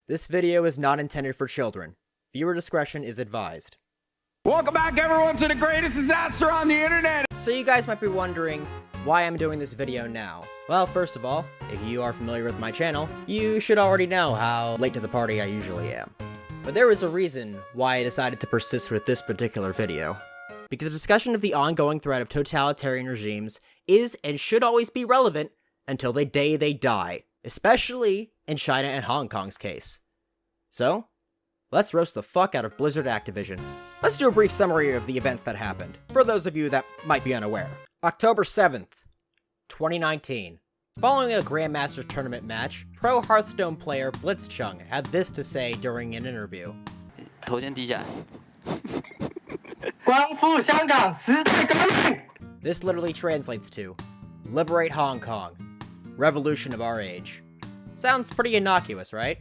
This video is not intended for children. Viewer discretion is advised. Welcome back, everyone, to the greatest disaster on the internet! So you guys might be wondering why I'm doing this video now. Well, first of all, if you are familiar with my channel, you should already know how late to the party I usually am. But there is a reason why I decided to persist with this particular video. Because a discussion of the ongoing threat of totalitarian regimes is and should always be relevant until the day they die, especially in China and Hong Kong's case. So, let's roast the fuck out of Blizzard Activision. Let's do a brief summary of the events that happened, for those of you that might be unaware. October 7th, 2019. Following a Grandmaster Tournament match, pro Hearthstone player Blizzcon had this to say during an interview. 头先低下 光复香港时代革命 This literally translates to, Liberate Hong Kong. Revolution of our age. Sounds pretty innocuous, right?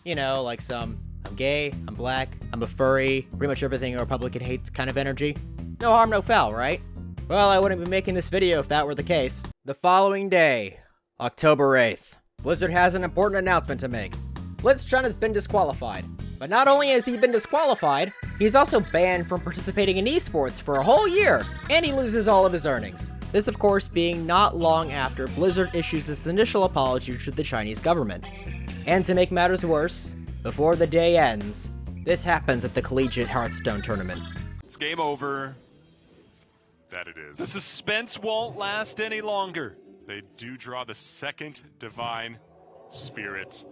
You know, like some, I'm gay, I'm black, I'm a furry, pretty much everything a Republican hates kind of energy. No harm, no foul, right? Well, I wouldn't be making this video if that were the case. The following day, October 8th, Blizzard has an important announcement to make. Blizzcon has been disqualified. But not only has he been disqualified, he's also banned from participating in esports for a whole year, and he loses all of his earnings. This, of course, being not long after Blizzard issues its initial apology to the Chinese government. And to make matters worse, before the day ends, this happens at the Collegiate Hearthstone Tournament. It's game over. That it is. The suspense won't last any longer. They do draw the second Divine Spirit.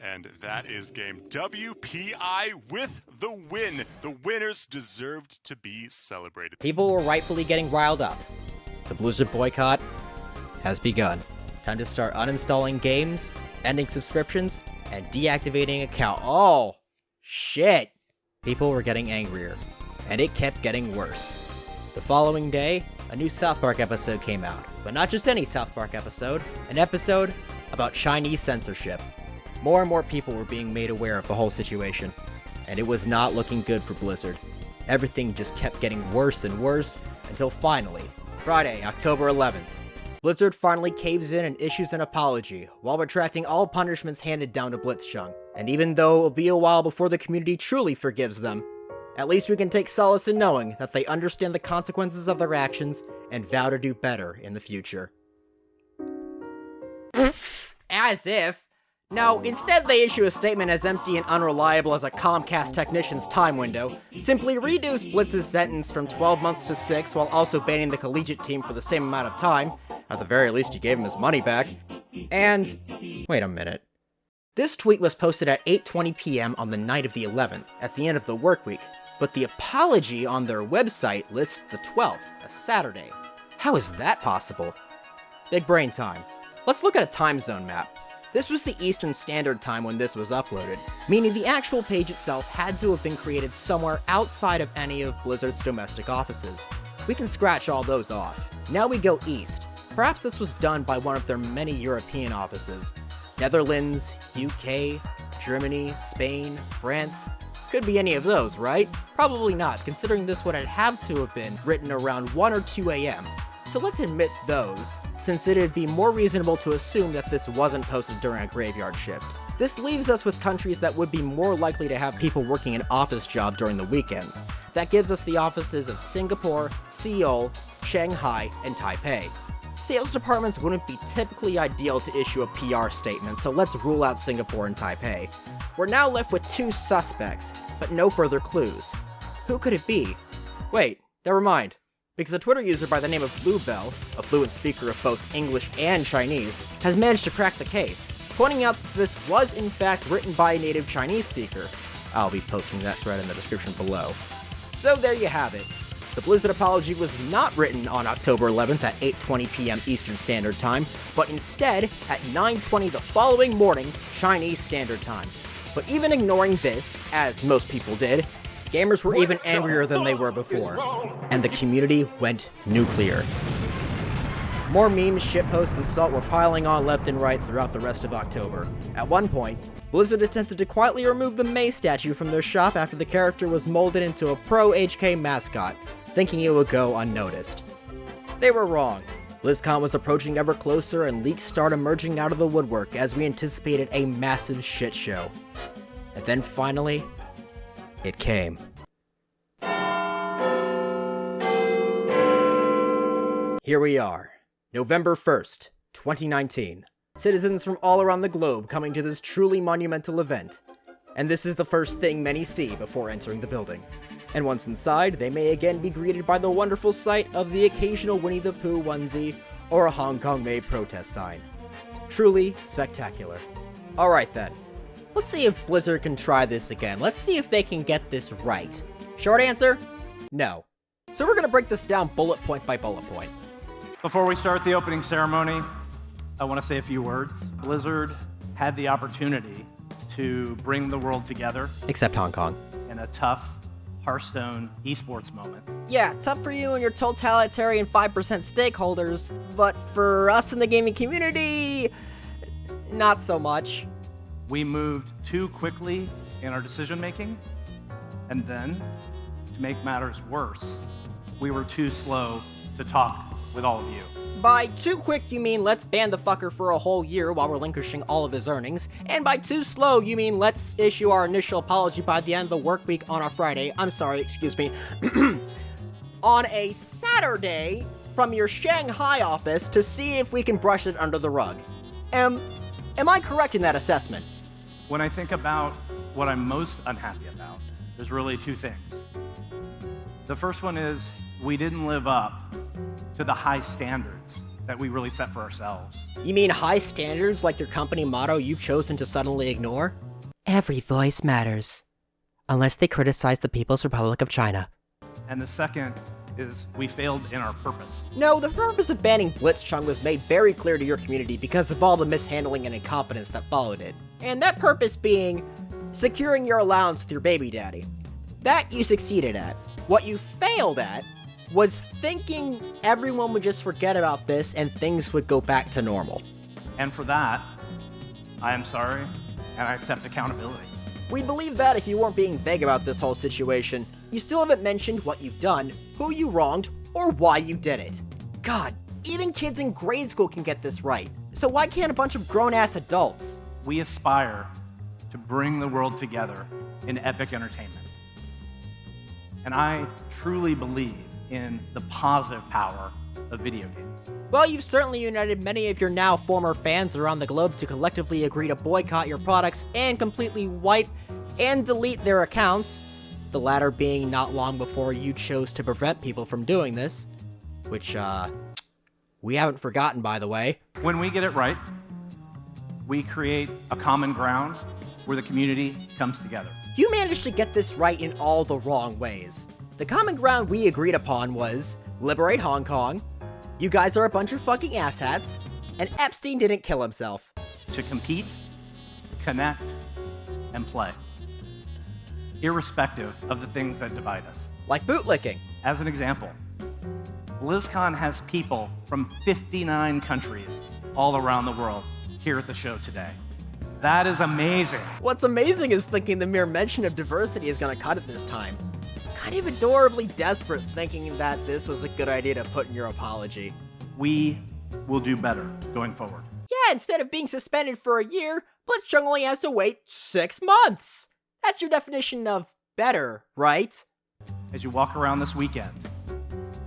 And that is game WPI with the win. The winners deserved to be celebrated. People were rightfully getting riled up. The Blizzard boycott has begun. Time to start uninstalling games, ending subscriptions, and deactivating account. Oh, shit. People were getting angrier, and it kept getting worse. The following day, a new South Park episode came out. But not just any South Park episode, an episode about Chinese censorship. More and more people were being made aware of the whole situation, and it was not looking good for Blizzard. Everything just kept getting worse and worse, until finally, Friday, October 11th, Blizzard finally caves in and issues an apology, while retracting all punishments handed down to Blizzcon. And even though it will be a while before the community truly forgives them, at least we can take solace in knowing that they understand the consequences of their actions and vow to do better in the future. As if. No, instead they issue a statement as empty and unreliable as a Comcast technician's time window, simply reduce Blitz's sentence from 12 months to 6 while also banning the collegiate team for the same amount of time. At the very least, you gave him his money back. And, wait a minute. This tweet was posted at 8:20 p.m. on the night of the 11th, at the end of the work week, but the apology on their website lists the 12th, a Saturday. How is that possible? Big brain time. Let's look at a time zone map. This was the Eastern Standard Time when this was uploaded, meaning the actual page itself had to have been created somewhere outside of any of Blizzard's domestic offices. We can scratch all those off. Now we go east. Perhaps this was done by one of their many European offices. Netherlands, UK, Germany, Spain, France. Could be any of those, right? Probably not, considering this would have to have been written around 1 or 2 a.m. So let's admit those, since it'd be more reasonable to assume that this wasn't posted during a graveyard shift. This leaves us with countries that would be more likely to have people working an office job during the weekends. That gives us the offices of Singapore, Seoul, Shanghai, and Taipei. Sales departments wouldn't be typically ideal to issue a PR statement, so let's rule out Singapore and Taipei. We're now left with 2 suspects, but no further clues. Who could it be? Wait, never mind. Because a Twitter user by the name of Bluebell, a fluent speaker of both English and Chinese, has managed to crack the case, pointing out that this was in fact written by a native Chinese speaker. I'll be posting that thread in the description below. So there you have it. The Blizzard apology was not written on October 11th at 8:20 p.m. Eastern Standard Time, but instead at 9:20 the following morning, Chinese Standard Time. But even ignoring this, as most people did, gamers were even angrier than they were before, and the community went nuclear. More memes, shitposts, and salt were piling on left and right throughout the rest of October. At one point, Blizzard attempted to quietly remove the Mei statue from their shop after the character was molded into a pro-HK mascot, thinking it would go unnoticed. They were wrong. BlizzCon was approaching ever closer and leaks start emerging out of the woodwork as we anticipated a massive shit show. And then finally, it came. Here we are, November 1st, 2019. Citizens from all around the globe coming to this truly monumental event. And this is the first thing many see before entering the building. And once inside, they may again be greeted by the wonderful sight of the occasional Winnie the Pooh onesie or a Hong Kong-made protest sign. Truly spectacular. Alright then, let's see if Blizzard can try this again. Let's see if they can get this right. Short answer, no. So we're gonna break this down bullet point by bullet point. Before we start the opening ceremony, I want to say a few words. Blizzard had the opportunity to bring the world together Except Hong Kong. in a tough Hearthstone esports moment. Yeah, tough for you and your totalitarian 5% stakeholders, but for us in the gaming community, not so much. We moved too quickly in our decision making, and then, to make matters worse, we were too slow to talk with all of you. By too quick, you mean let's ban the fucker for a whole year while relinquishing all of his earnings, and by too slow, you mean let's issue our initial apology by the end of the work week on a Friday, on a Saturday from your Shanghai office to see if we can brush it under the rug. Am I correct in that assessment? When I think about what I'm most unhappy about, there's really two things. The first one is we didn't live up to the high standards that we really set for ourselves. You mean high standards like your company motto you've chosen to suddenly ignore? Every voice matters. Unless they criticize the People's Republic of China. And the second is we failed in our purpose. No, the purpose of banning Blitzchung was made very clear to your community because of all the mishandling and incompetence that followed it. And that purpose being securing your allowance with your baby daddy. That you succeeded at. What you failed at was thinking everyone would just forget about this and things would go back to normal. And for that, I am sorry, and I accept accountability. We'd believe that if you weren't being vague about this whole situation. You still haven't mentioned what you've done, who you wronged, or why you did it. God, even kids in grade school can get this right. So why can't a bunch of grown-ass adults? We aspire to bring the world together in epic entertainment. And I truly believe in the positive power of video games. Well, you've certainly united many of your now former fans around the globe to collectively agree to boycott your products and completely wipe and delete their accounts, the latter being not long before you chose to prevent people from doing this, which, we haven't forgotten, by the way. When we get it right, we create a common ground where the community comes together. You managed to get this right in all the wrong ways. The common ground we agreed upon was liberate Hong Kong, you guys are a bunch of fucking asshats, and Epstein didn't kill himself. To compete, connect, and play. Irrespective of the things that divide us. Like bootlicking. As an example, BlizzCon has people from 59 countries all around the world here at the show today. That is amazing. What's amazing is thinking the mere mention of diversity is gonna cut it this time. Kind of adorably desperate thinking that this was a good idea to put in your apology. We will do better going forward. Yeah, instead of being suspended for a year, Blitzchung only has to wait 6 months. That's your definition of better, right? As you walk around this weekend,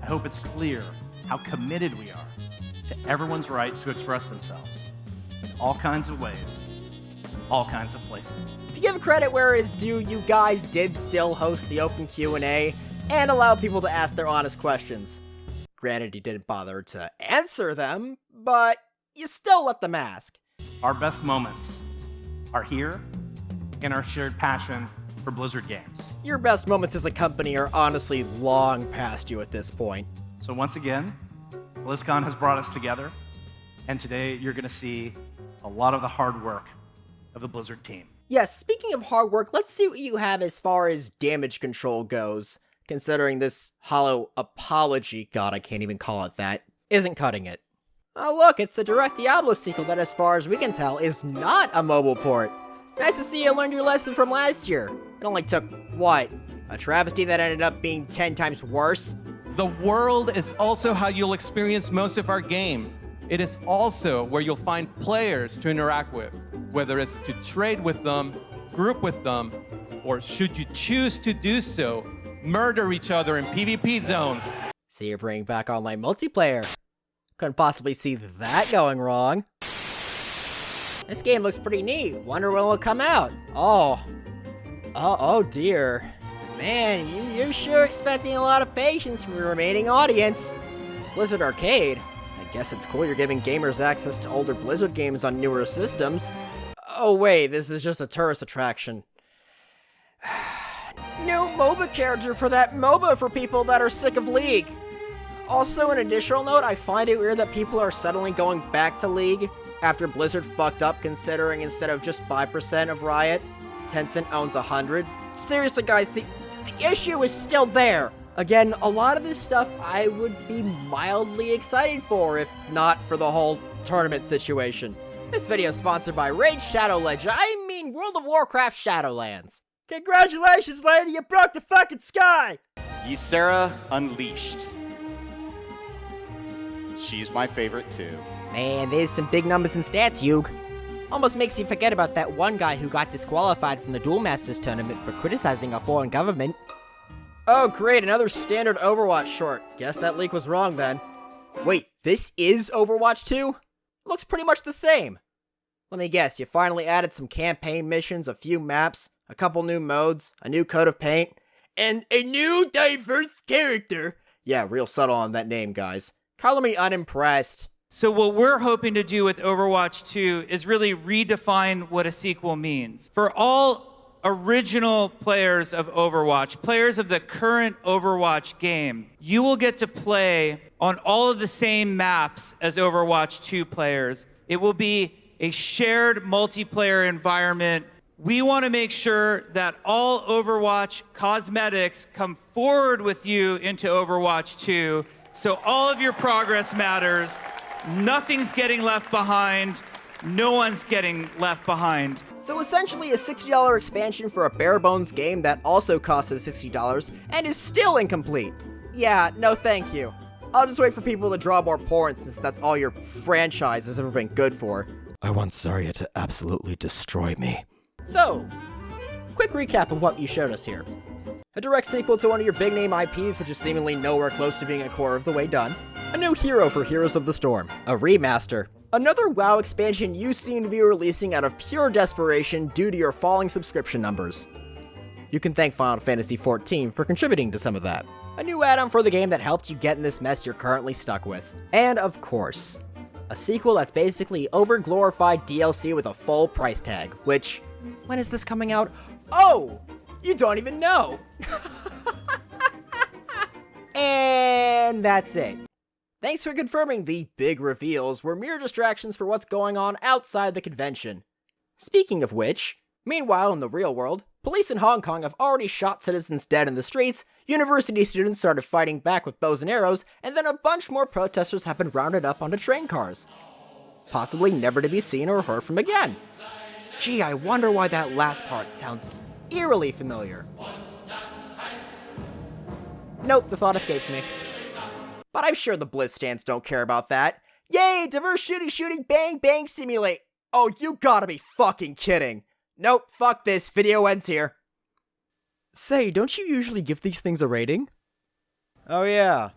I hope it's clear how committed we are to everyone's right to express themselves in all kinds of ways, all kinds of places. To give credit where it's due, you guys did still host the open Q&A and allow people to ask their honest questions. Granted, you didn't bother to answer them, but you still let them ask. Our best moments are here in our shared passion for Blizzard games. Your best moments as a company are honestly long past you at this point. So once again, BlizzCon has brought us together, and today you're going to see a lot of the hard work of the Blizzard team. Yes, speaking of hard work, let's see what you have as far as damage control goes, considering this hollow apology, god I can't even call it that, isn't cutting it. Oh look, it's the direct Diablo sequel that as far as we can tell is not a mobile port. Nice to see you learned your lesson from last year. It only took, what, a travesty that ended up being 10 times worse? The world is also how you'll experience most of our game. It is also where you'll find players to interact with, whether it's to trade with them, group with them, or should you choose to do so, murder each other in PvP zones. So you're bringing back online multiplayer. Couldn't possibly see that going wrong. This game looks pretty neat. Wonder when it'll come out. Oh dear. Man, you're sure expecting a lot of patience from your remaining audience. Blizzard Arcade? I guess it's cool you're giving gamers access to older Blizzard games on newer systems. Oh wait, this is just a tourist attraction. New MOBA character for that MOBA for people that are sick of League. Also, an additional note, I find it weird that people are suddenly going back to League after Blizzard fucked up, considering instead of just 5% of Riot, Tencent owns 100. Seriously guys, the issue is still there. Again, a lot of this stuff I would be mildly excited for if not for the whole tournament situation. This video is sponsored by Raid Shadow Legend, World of Warcraft Shadowlands. Congratulations, lady, you broke the fucking sky! Ysera Unleashed. She's my favorite too. Man, there's some big numbers and stats, Hugh. Almost makes you forget about that one guy who got disqualified from the Duel Masters tournament for criticizing a foreign government. Oh great, another standard Overwatch short. Guess that leak was wrong then. Wait, this is Overwatch 2? Looks pretty much the same. Let me guess, you finally added some campaign missions, a few maps, a couple new modes, a new coat of paint, and a new diverse character. Yeah, real subtle on that name, guys. Color me unimpressed. So what we're hoping to do with Overwatch 2 is really redefine what a sequel means. For all original players of Overwatch, players of the current Overwatch game, you will get to play on all of the same maps as Overwatch 2 players. It will be a shared multiplayer environment. We want to make sure that all Overwatch cosmetics come forward with you into Overwatch 2, so all of your progress matters. Nothing's getting left behind. No one's getting left behind. So essentially a $60 expansion for a bare bones game that also costed $60 and is still incomplete. Yeah, no thank you. I'll just wait for people to draw more porn since that's all your franchise has ever been good for. I want Zarya to absolutely destroy me. So, quick recap of what you showed us here. A direct sequel to one of your big name IPs, which is seemingly nowhere close to being a quarter of the way done. A new hero for Heroes of the Storm. A remaster. Another WoW expansion you seem to be releasing out of pure desperation due to your falling subscription numbers. You can thank Final Fantasy XIV for contributing to some of that. A new add-on for the game that helped you get in this mess you're currently stuck with. And of course, a sequel that's basically over-glorified DLC with a full price tag, which, when is this coming out? Oh! You don't even know! And that's it. Thanks for confirming the big reveals were mere distractions for what's going on outside the convention. Speaking of which, meanwhile in the real world, police in Hong Kong have already shot citizens dead in the streets, university students started fighting back with bows and arrows, and then a bunch more protesters have been rounded up onto train cars. Possibly never to be seen or heard from again. Gee, I wonder why that last part sounds eerily familiar. Nope, the thought escapes me. But I'm sure the Blizz stands don't care about that. Yay, diverse shooting, bang, bang, simulate. Oh, you gotta be fucking kidding. Nope, fuck this, video ends here. Say, don't you usually give these things a rating? Oh yeah,